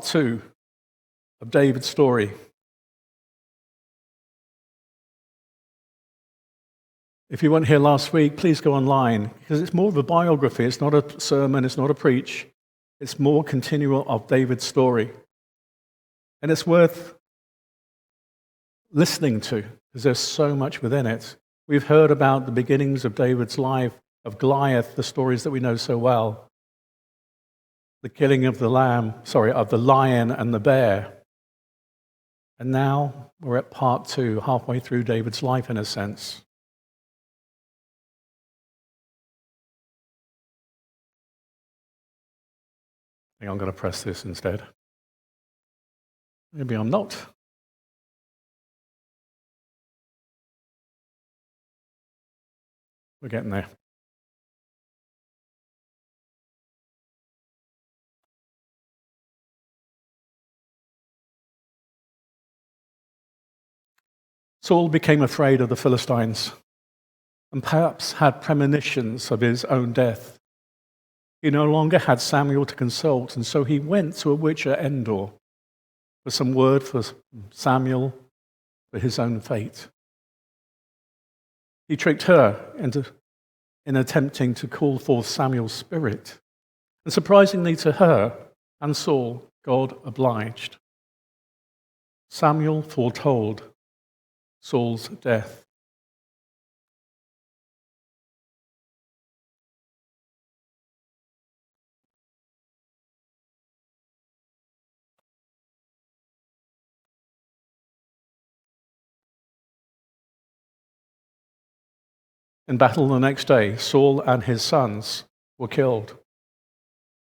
2 of David's story. If you weren't here last week, please go online, because it's more of a biography. It's not a sermon, it's not a preach. It's more continual of David's story. And it's worth listening to, because there's so much within it. We've heard about the beginnings of David's life, of Goliath, the stories that we know so well. The killing of the lion and the bear. And now we're at part 2, halfway through David's life in a sense. I think I'm going to press this instead. Maybe I'm not. We're getting there. Saul became afraid of the Philistines and perhaps had premonitions of his own death. He no longer had Samuel to consult, and so he went to a witch at Endor for some word for Samuel for his own fate. He tricked her in attempting to call forth Samuel's spirit. And surprisingly to her and Saul, God obliged. Samuel foretold Saul's death. In battle the next day, Saul and his sons were killed.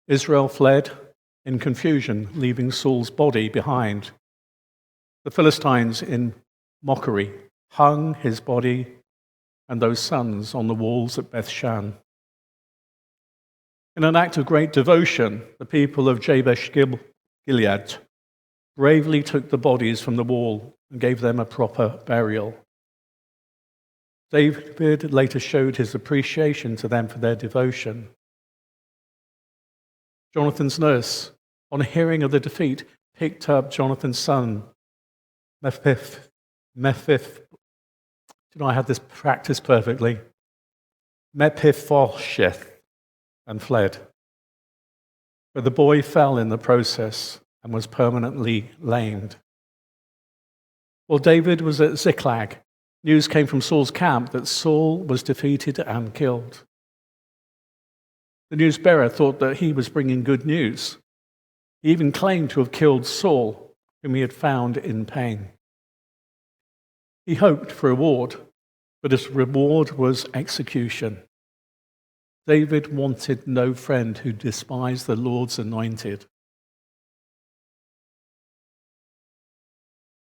Israel fled in confusion, leaving Saul's body behind. The Philistines, in mockery, hung his body and those sons on the walls at Bethshan. In an act of great devotion, the people of Jabesh Gilead bravely took the bodies from the wall and gave them a proper burial. David later showed his appreciation to them for their devotion. Jonathan's nurse, on hearing of the defeat, picked up Jonathan's son, Mephibosheth. I had this practiced perfectly. Mephibosheth, and fled. But the boy fell in the process and was permanently lamed. While David was at Ziklag, news came from Saul's camp that Saul was defeated and killed. The news bearer thought that he was bringing good news. He even claimed to have killed Saul, whom he had found in pain. He hoped for a reward, but his reward was execution. David wanted no friend who despised the Lord's anointed.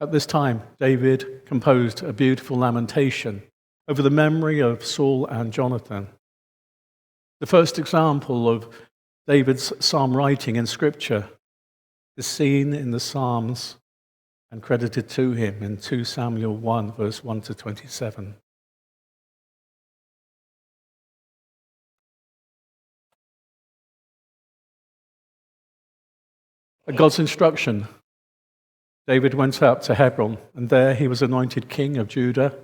At this time, David composed a beautiful lamentation over the memory of Saul and Jonathan. The first example of David's psalm writing in Scripture is seen in the Psalms and credited to him in 2 Samuel 1, verse 1 to 27. At God's instruction, David went up to Hebron, and there he was anointed king of Judah.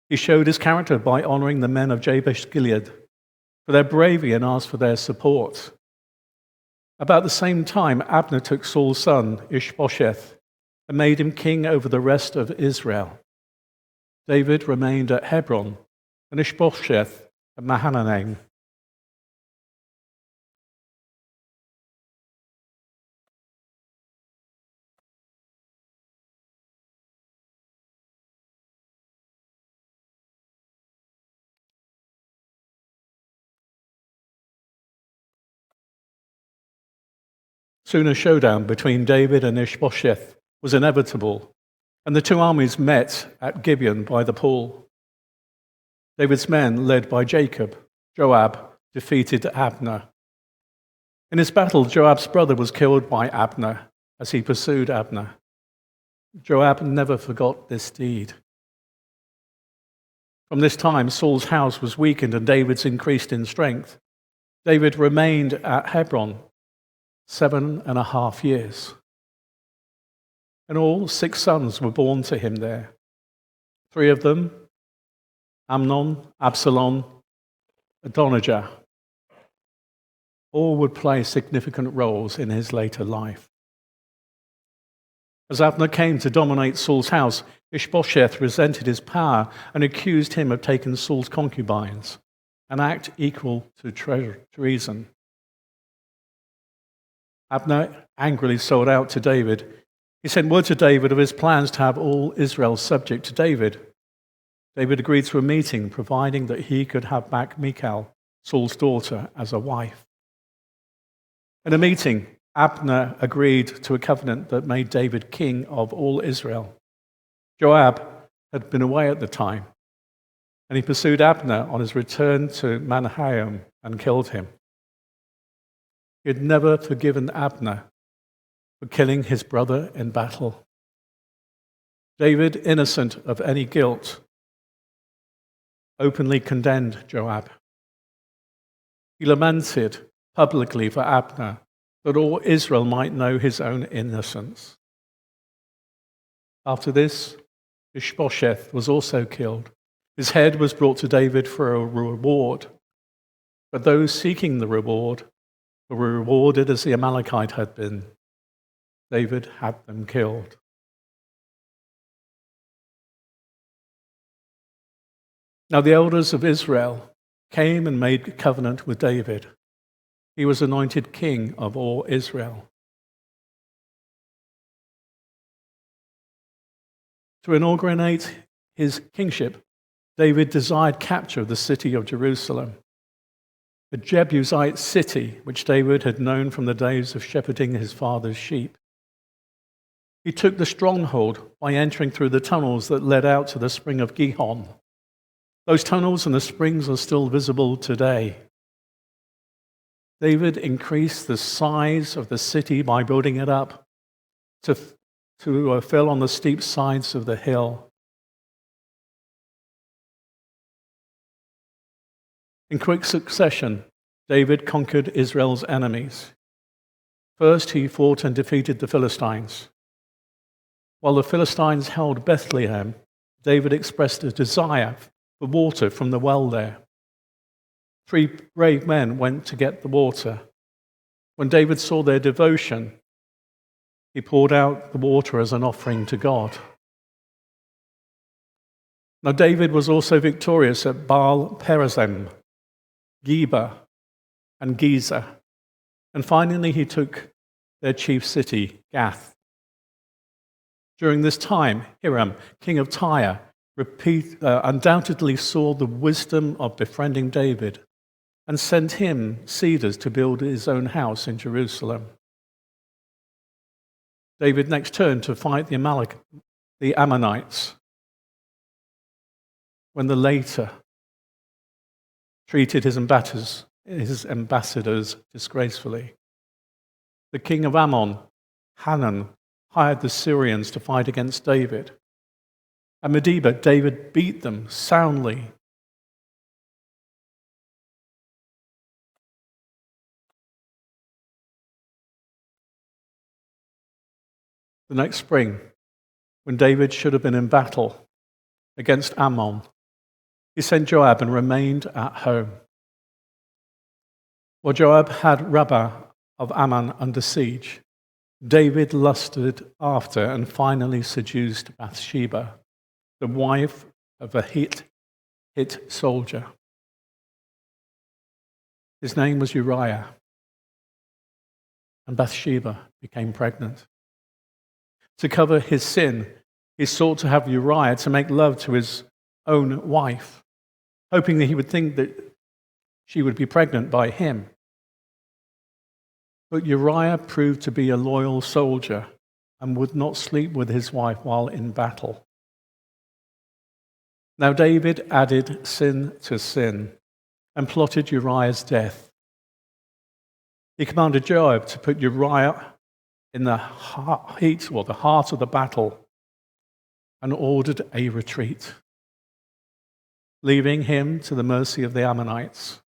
He showed his character by honoring the men of Jabesh Gilead for their bravery and asked for their support. About the same time, Abner took Saul's son, Ishbosheth, and made him king over the rest of Israel. David remained at Hebron, and Ishbosheth at Mahanaim. Soon a showdown between David and Ishbosheth was inevitable, and the two armies met at Gibeon by the pool. David's men, led by Joab, defeated Abner. In his battle, Joab's brother was killed by Abner as he pursued Abner. Joab never forgot this deed. From this time, Saul's house was weakened and David's increased in strength. David remained at Hebron, 7.5 years. In all, 6 sons were born to him there. 3 of them, Amnon, Absalom, Adonijah, all would play significant roles in his later life. As Abner came to dominate Saul's house, Ishbosheth resented his power and accused him of taking Saul's concubines, an act equal to treason. Abner angrily sold out to David. He sent word to David of his plans to have all Israel subject to David. David agreed to a meeting, providing that he could have back Michal, Saul's daughter, as a wife. In a meeting, Abner agreed to a covenant that made David king of all Israel. Joab had been away at the time, and he pursued Abner on his return to Mahanaim and killed him. He had never forgiven Abner for killing his brother in battle. David, innocent of any guilt, openly condemned Joab. He lamented publicly for Abner, that all Israel might know his own innocence. After this, Ishbosheth was also killed. His head was brought to David for a reward, but those seeking the reward were rewarded as the Amalekite had been. David had them killed. Now the elders of Israel came and made a covenant with David. He was anointed king of all Israel. To inaugurate his kingship, David desired capture of the city of Jerusalem, a Jebusite city which David had known from the days of shepherding his father's sheep. He took the stronghold by entering through the tunnels that led out to the spring of Gihon. Those tunnels and the springs are still visible today. David increased the size of the city by building it up to fill on the steep sides of the hill. In quick succession, David conquered Israel's enemies. First, he fought and defeated the Philistines. While the Philistines held Bethlehem, David expressed a desire for water from the well there. 3 brave men went to get the water. When David saw their devotion, he poured out the water as an offering to God. Now David was also victorious at Baal Perazim, Geba, and Gezer. And finally he took their chief city, Gath. During this time, Hiram, king of Tyre, undoubtedly saw the wisdom of befriending David and sent him cedars to build his own house in Jerusalem. David next turned to fight the Ammonites, when the latter treated his ambassadors disgracefully. The king of Ammon, Hanun, hired the Syrians to fight against David. At Medeba, David beat them soundly. The next spring, when David should have been in battle against Ammon, he sent Joab and remained at home. While Joab had Rabbah of Ammon under siege, David lusted after and finally seduced Bathsheba, the wife of a Hit soldier. His name was Uriah, and Bathsheba became pregnant. To cover his sin, he sought to have Uriah to make love to his own wife, hoping that he would think that she would be pregnant by him. But Uriah proved to be a loyal soldier and would not sleep with his wife while in battle. Now David added sin to sin and plotted Uriah's death. He commanded Joab to put Uriah in the heat or the heart of the battle and ordered a retreat, leaving him to the mercy of the Ammonites.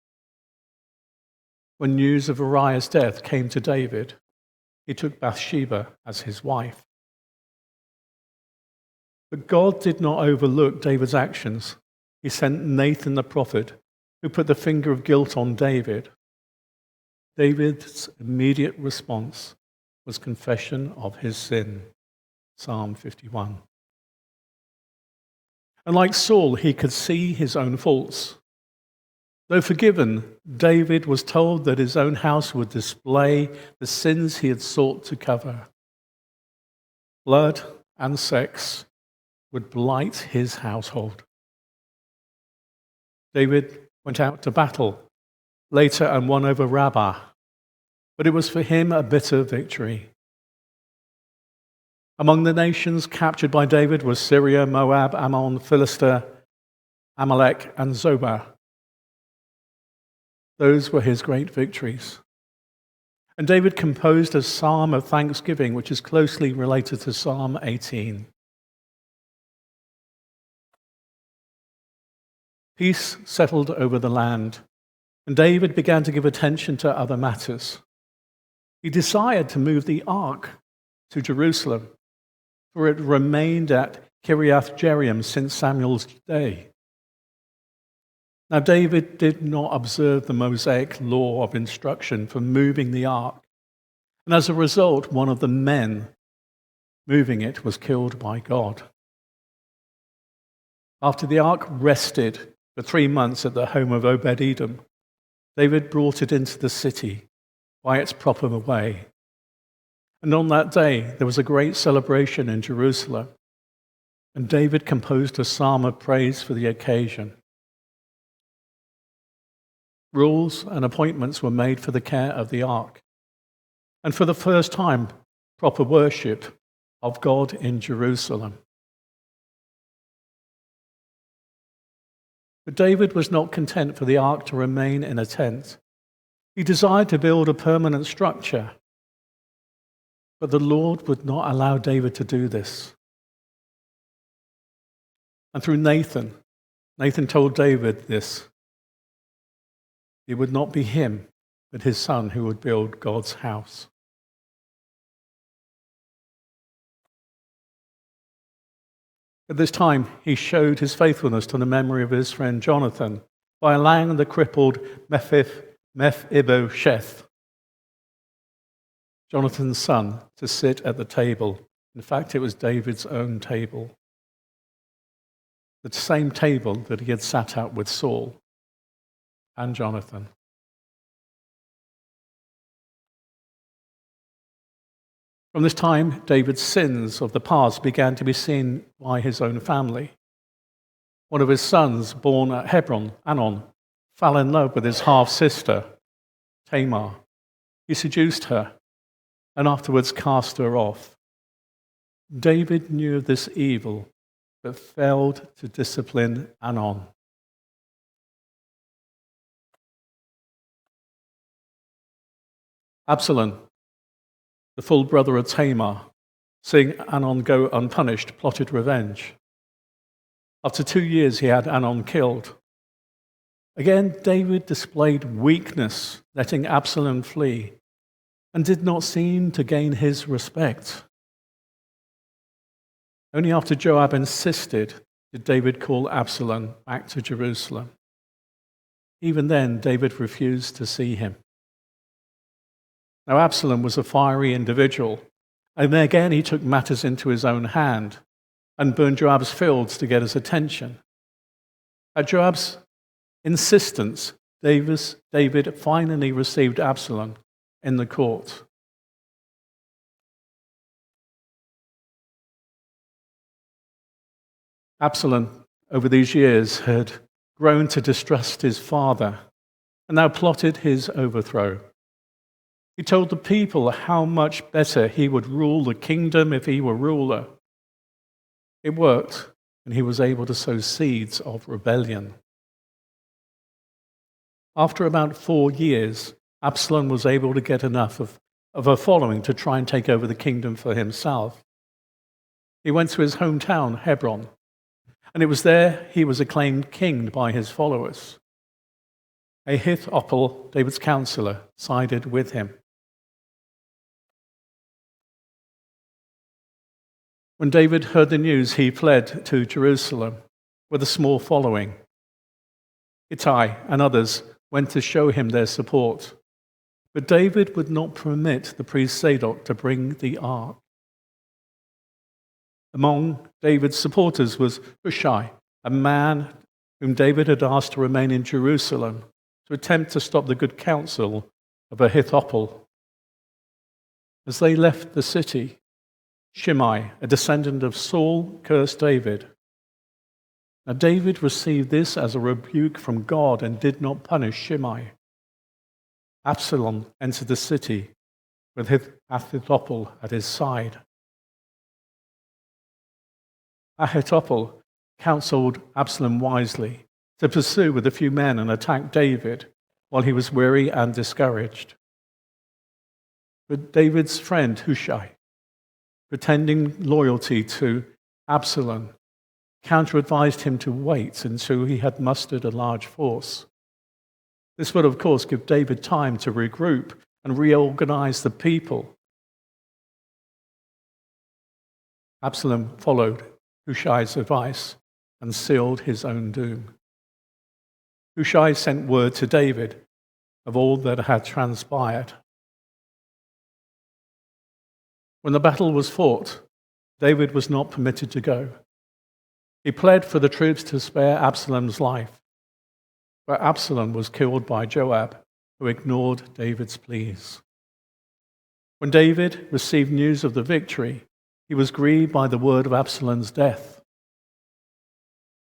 When news of Uriah's death came to David, he took Bathsheba as his wife. But God did not overlook David's actions. He sent Nathan the prophet, who put the finger of guilt on David. David's immediate response was confession of his sin. Psalm 51. And like Saul, he could see his own faults. Though forgiven, David was told that his own house would display the sins he had sought to cover. Blood and sex would blight his household. David went out to battle later and won over Rabbah, but it was for him a bitter victory. Among the nations captured by David was Syria, Moab, Ammon, Philistia, Amalek, and Zobah. Those were his great victories. And David composed a psalm of thanksgiving, which is closely related to Psalm 18. Peace settled over the land, and David began to give attention to other matters. He desired to move the ark to Jerusalem, for it remained at Kiriath Jearim since Samuel's day. Now, David did not observe the Mosaic law of instruction for moving the ark, and as a result, one of the men moving it was killed by God. After the ark rested for 3 months at the home of Obed-Edom, David brought it into the city by its proper way. And on that day, there was a great celebration in Jerusalem, and David composed a psalm of praise for the occasion. Rules and appointments were made for the care of the ark, and for the first time, proper worship of God in Jerusalem. But David was not content for the ark to remain in a tent. He desired to build a permanent structure. But the Lord would not allow David to do this. And through Nathan told David this. It would not be him, but his son who would build God's house. At this time, he showed his faithfulness to the memory of his friend Jonathan by allowing the crippled Mephibosheth, Jonathan's son, to sit at the table. In fact, it was David's own table, the same table that he had sat at with Saul and Jonathan. From this time, David's sins of the past began to be seen by his own family. One of his sons, born at Hebron, Anon, fell in love with his half-sister, Tamar. He seduced her and afterwards cast her off. David knew of this evil, but failed to discipline Anon. Absalom, the full brother of Tamar, seeing Anon go unpunished, plotted revenge. After 2 years, he had Anon killed. Again, David displayed weakness, letting Absalom flee, and did not seem to gain his respect. Only after Joab insisted did David call Absalom back to Jerusalem. Even then, David refused to see him. Now, Absalom was a fiery individual, and again he took matters into his own hand and burned Joab's fields to get his attention. At Joab's insistence, David finally received Absalom in the court. Absalom, over these years, had grown to distrust his father and now plotted his overthrow. He told the people how much better he would rule the kingdom if he were ruler. It worked, and he was able to sow seeds of rebellion. After about 4 years, Absalom was able to get enough of a following to try and take over the kingdom for himself. He went to his hometown, Hebron, and it was there he was acclaimed king by his followers. Ahithophel, David's counselor, sided with him. When David heard the news, he fled to Jerusalem with a small following. Ittai and others went to show him their support. But David would not permit the priest Zadok to bring the ark. Among David's supporters was Hushai, a man whom David had asked to remain in Jerusalem to attempt to stop the good counsel of Ahithophel. As they left the city, Shimei, a descendant of Saul, cursed David. Now David received this as a rebuke from God and did not punish Shimei. Absalom entered the city with Ahithophel at his side. Ahithophel counseled Absalom wisely to pursue with a few men and attack David while he was weary and discouraged. But David's friend Hushai, pretending loyalty to Absalom, counter-advised him to wait until he had mustered a large force. This would, of course, give David time to regroup and reorganize the people. Absalom followed Hushai's advice and sealed his own doom. Hushai sent word to David of all that had transpired. When the battle was fought, David was not permitted to go. He pled for the troops to spare Absalom's life, but Absalom was killed by Joab, who ignored David's pleas. When David received news of the victory, he was grieved by the word of Absalom's death.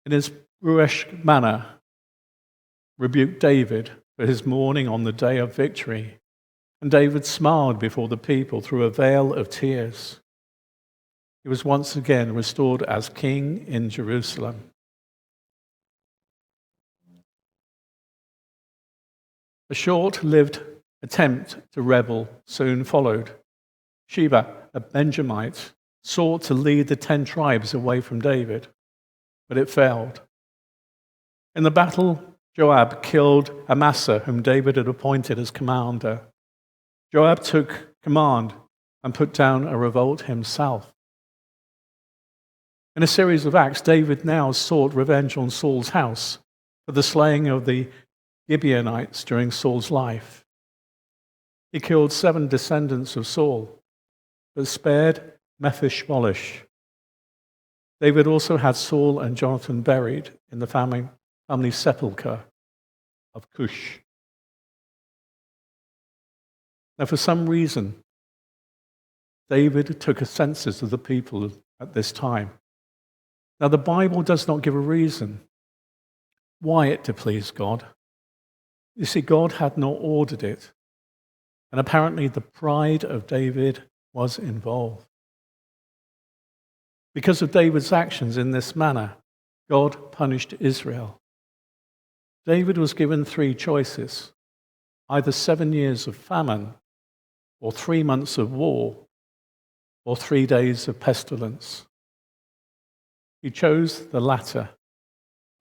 In his Ruesh manner, rebuked David for his mourning on the day of victory, and David smiled before the people through a veil of tears. He was once again restored as king in Jerusalem. A short-lived attempt to rebel soon followed. Sheba, a Benjamite, sought to lead the 10 tribes away from David, but it failed. In the battle, Joab killed Amasa, whom David had appointed as commander. Joab took command and put down a revolt himself. In a series of acts, David now sought revenge on Saul's house for the slaying of the Gibeonites during Saul's life. He killed 7 descendants of Saul, but spared Mephibosheth. David also had Saul and Jonathan buried in the family sepulchre of Cush. Now, for some reason, David took a census of the people at this time. Now, the Bible does not give a reason why it displeased God. You see, God had not ordered it, and apparently the pride of David was involved. Because of David's actions in this manner, God punished Israel. David was given 3 choices, either 7 years of famine, or 3 months of war, or 3 days of pestilence. He chose the latter,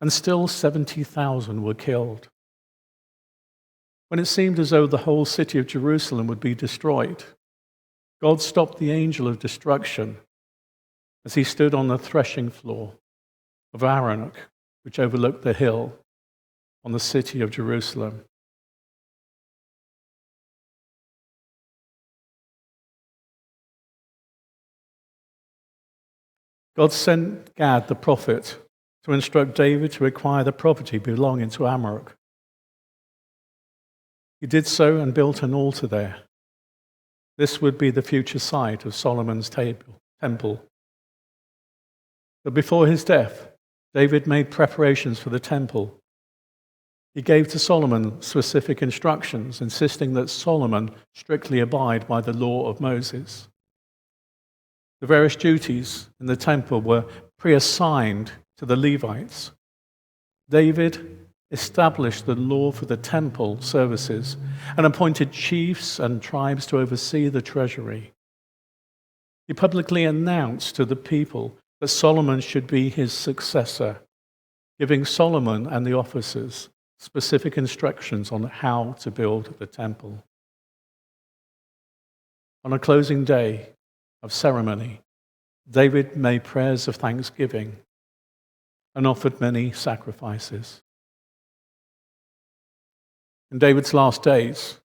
and still 70,000 were killed. When it seemed as though the whole city of Jerusalem would be destroyed, God stopped the angel of destruction as he stood on the threshing floor of Aronoch, which overlooked the hill on the city of Jerusalem. God sent Gad the prophet to instruct David to acquire the property belonging to Amalek. He did so and built an altar there. This would be the future site of Solomon's temple. But before his death, David made preparations for the temple. He gave to Solomon specific instructions, insisting that Solomon strictly abide by the law of Moses. The various duties in the temple were pre-assigned to the Levites. David established the law for the temple services and appointed chiefs and tribes to oversee the treasury. He publicly announced to the people that Solomon should be his successor, giving Solomon and the officers specific instructions on how to build the temple. On a closing day of ceremony, David made prayers of thanksgiving and offered many sacrifices. In David's last days,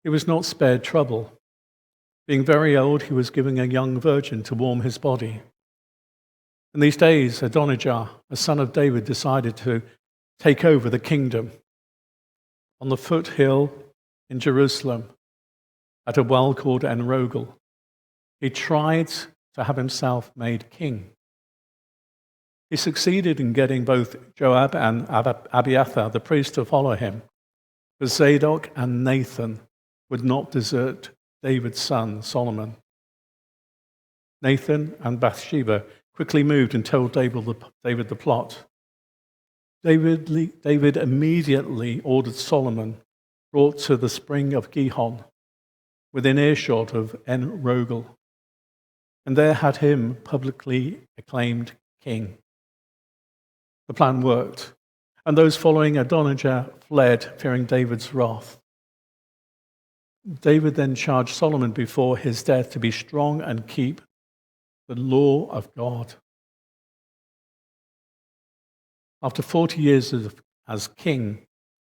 he was not spared trouble. Being very old, he was giving a young virgin to warm his body. In these days, Adonijah, a son of David, decided to take over the kingdom. On the foothill in Jerusalem, at a well called En-Rogel, he tried to have himself made king. He succeeded in getting both Joab and Abiathar, the priest, to follow him, but Zadok and Nathan would not desert David's son, Solomon. Nathan and Bathsheba quickly moved and told David the plot. David immediately ordered Solomon brought to the spring of Gihon, within earshot of En-Rogel, and there had him publicly acclaimed king. The plan worked, and those following Adonijah fled, fearing David's wrath. David then charged Solomon before his death to be strong and keep the law of God. After 40 years as king,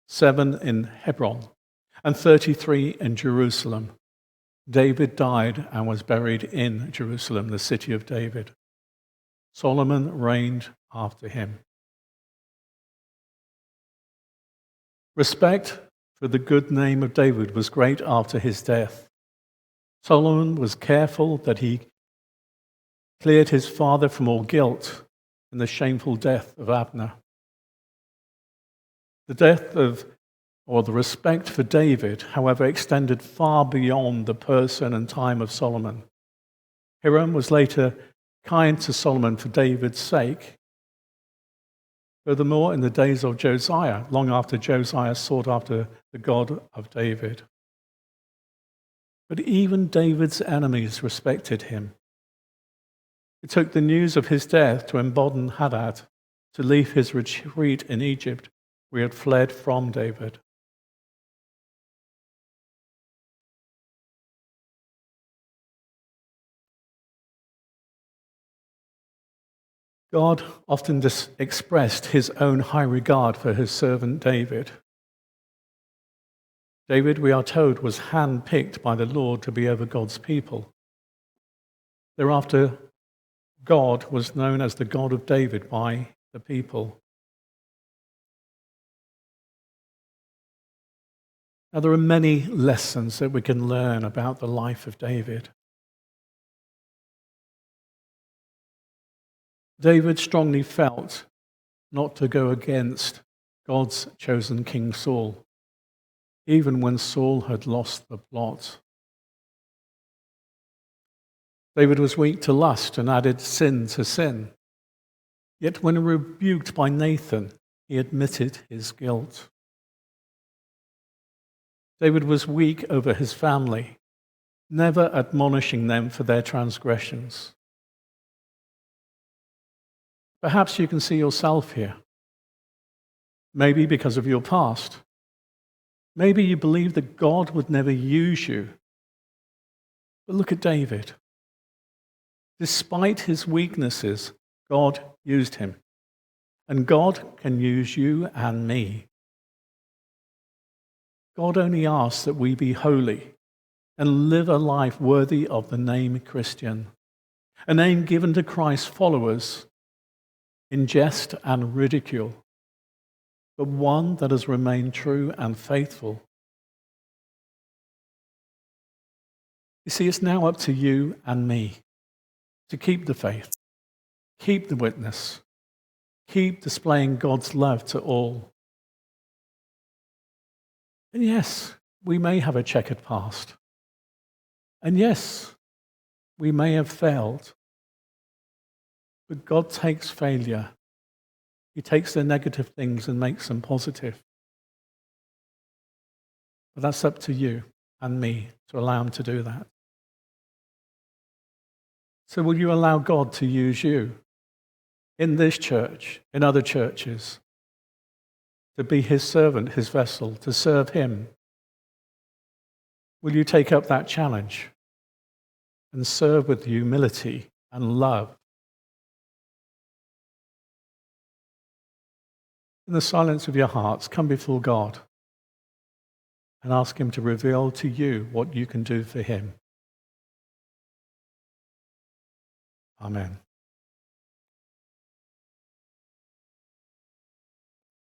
7 in Hebron and 33 in Jerusalem, David died and was buried in Jerusalem, the city of David. Solomon reigned after him. Respect for the good name of David was great after his death. Solomon was careful that he cleared his father from all guilt in the shameful death of Abner. The respect for David, however, extended far beyond the person and time of Solomon. Hiram was later kind to Solomon for David's sake. Furthermore, in the days of Josiah, long after Josiah sought after the God of David. But even David's enemies respected him. It took the news of his death to embolden Hadad to leave his retreat in Egypt, where he had fled from David. God often expressed his own high regard for his servant David. David, we are told, was handpicked by the Lord to be over God's people. Thereafter, God was known as the God of David by the people. Now, there are many lessons that we can learn about the life of David. David strongly felt not to go against God's chosen King Saul, even when Saul had lost the plot. David was weak to lust and added sin to sin. Yet when rebuked by Nathan, he admitted his guilt. David was weak over his family, never admonishing them for their transgressions. Perhaps you can see yourself here. Maybe because of your past. Maybe you believe that God would never use you. But look at David. Despite his weaknesses, God used him. And God can use you and me. God only asks that we be holy and live a life worthy of the name Christian, a name given to Christ's followers in jest and ridicule, but one that has remained true and faithful. You see, it's now up to you and me to keep the faith, keep the witness, keep displaying God's love to all. And yes, we may have a checkered past. And yes, we may have failed. But God takes failure. He takes the negative things and makes them positive. But that's up to you and me to allow him to do that. So will you allow God to use you in this church, in other churches, to be his servant, his vessel, to serve him? Will you take up that challenge and serve with humility and love. In the silence of your hearts, come before God and ask him to reveal to you what you can do for him. Amen.